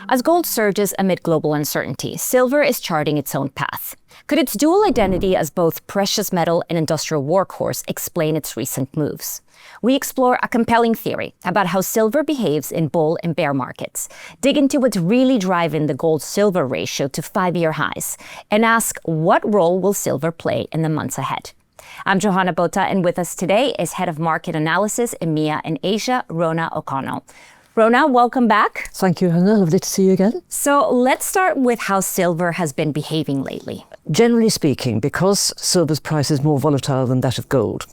As gold surges amid global uncertainty, silver is charting its own path. Could its dual identity as both precious metal and industrial workhorse explain its recent moves? We explore a compelling theory about how silver behaves in bull and bear markets, dig into what's really driving the gold-silver ratio to 5-year highs, and ask what role will silver play in the months ahead. I'm Johanna Bota, and with us today is Head of Market Analysis, EMEA and Asia, Rhona O'Connell. Rhona, welcome back. Thank you, Hannah. Lovely to see you again. So let's start with how silver has been behaving lately. Generally speaking, because silver's price is more volatile than that of gold,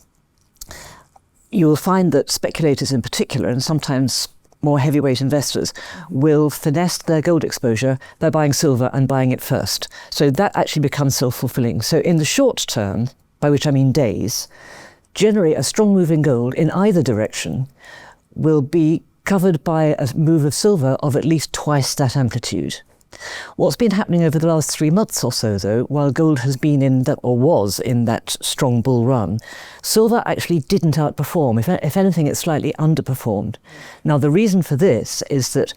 you will find that speculators in particular, and sometimes more heavyweight investors, will finesse their gold exposure by buying silver and buying it first. So that actually becomes self-fulfilling. So in the short term, by which I mean days, generally a strong move in gold in either direction will be covered by a move of silver of at least twice that amplitude. What's been happening over the last 3 months or so, though, while gold has been in that, or was in that strong bull run, silver actually didn't outperform. If anything, it slightly underperformed. Now, the reason for this is that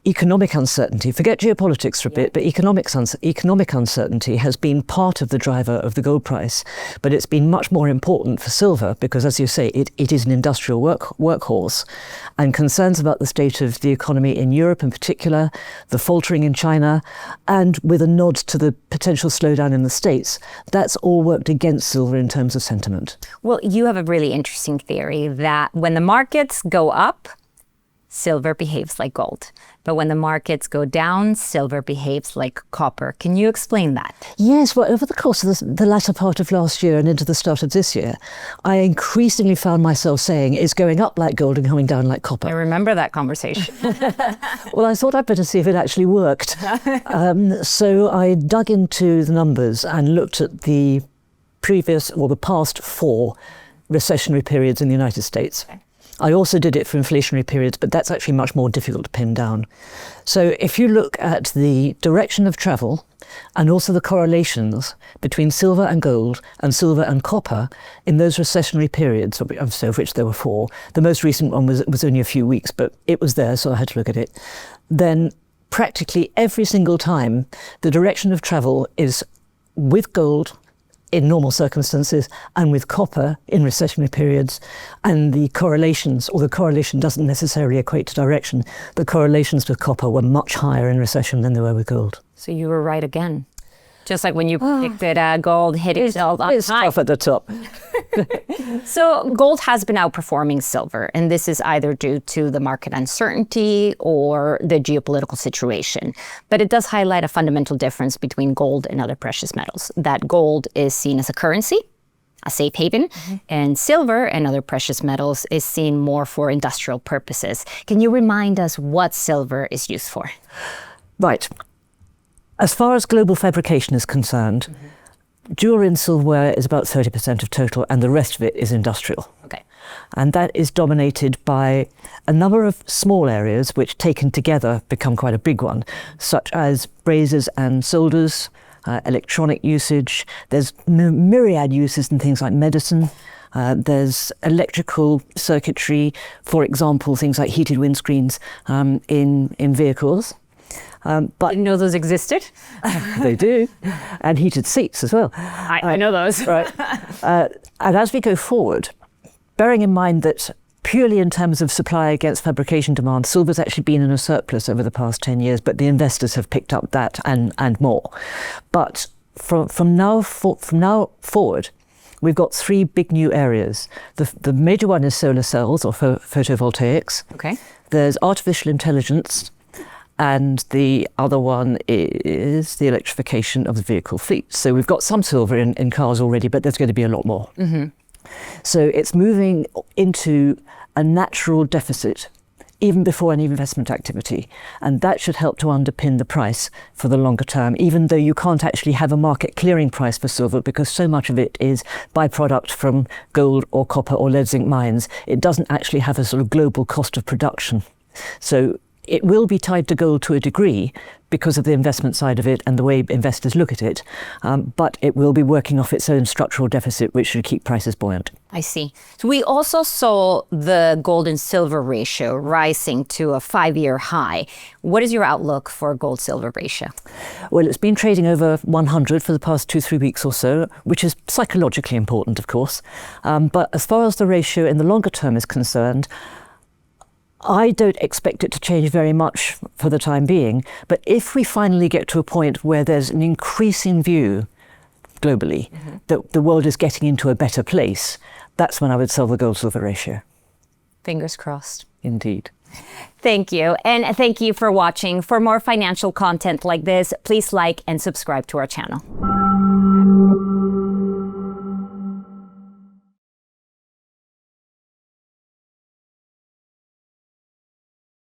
economic uncertainty, forget geopolitics for a bit, but economic uncertainty has been part of the driver of the gold price. But it's been much more important for silver because, as you say, it is an industrial workhorse. And concerns about the state of the economy in Europe in particular, the faltering in China, and with a nod to the potential slowdown in the States, that's all worked against silver in terms of sentiment. Well, you have a really interesting theory that when the markets go up, silver behaves like gold. But when the markets go down, silver behaves like copper. Can you explain that? Yes, well, over the course of the latter part of last year and into the start of this year, I increasingly found myself saying it's going up like gold and coming down like copper. I remember that conversation. Well, I thought I'd better see if it actually worked. So I dug into the numbers and looked at the previous or the past 4 recessionary periods in the United States. Okay. I also did it for inflationary periods, but that's actually much more difficult to pin down. So if you look at the direction of travel and also the correlations between silver and gold and silver and copper in those recessionary periods, of which there were 4, the most recent one was only a few weeks, but it was there, so I had to look at it, then practically every single time the direction of travel is with gold in normal circumstances and with copper in recessionary periods, and the correlations, or the correlation doesn't necessarily equate to direction, the correlations with copper were much higher in recession than they were with gold. So you were right again. Just like when you predicted gold hit itself up it's high. Tough at the top. So gold has been outperforming silver, and this is either due to the market uncertainty or the geopolitical situation. But it does highlight a fundamental difference between gold and other precious metals, that gold is seen as a currency, a safe haven, and silver and other precious metals is seen more for industrial purposes. Can you remind us what silver is used for? Right. As far as global fabrication is concerned, jewelry and silverware is about 30% of total, and the rest of it is industrial. Okay. And that is dominated by a number of small areas which taken together become quite a big one, such as brazes and solders, electronic usage. There's myriad uses in things like medicine. There's electrical circuitry, for example, things like heated windscreens in vehicles. But didn't know those existed. They do, and heated seats as well. I know those. Right. And as we go forward, bearing in mind that purely in terms of supply against fabrication demand, silver's actually been in a surplus over the past 10 years, but the investors have picked up that and more. But from now forward, we've got 3 big new areas. The major one is solar cells or photovoltaics. Okay. There's artificial intelligence. And the other one is the electrification of the vehicle fleet. So we've got some silver in cars already, but there's going to be a lot more. So it's moving into a natural deficit even before any investment activity. And that should help to underpin the price for the longer term, even though you can't actually have a market clearing price for silver because so much of it is byproduct from gold or copper or lead zinc mines. It doesn't actually have a sort of global cost of production. So it will be tied to gold to a degree because of the investment side of it and the way investors look at it, but it will be working off its own structural deficit, which should keep prices buoyant. I see. So we also saw the gold and silver ratio rising to a 5-year high. What is your outlook for gold-silver ratio? Well, it's been trading over 100 for the past 2-3 weeks or so, which is psychologically important, of course. But as far as the ratio in the longer term is concerned, I don't expect it to change very much for the time being. But if we finally get to a point where there's an increasing view globally that the world is getting into a better place, that's when I would sell the gold-silver ratio. Fingers crossed. Indeed. Thank you. And thank you for watching. For more financial content like this, please like and subscribe to our channel.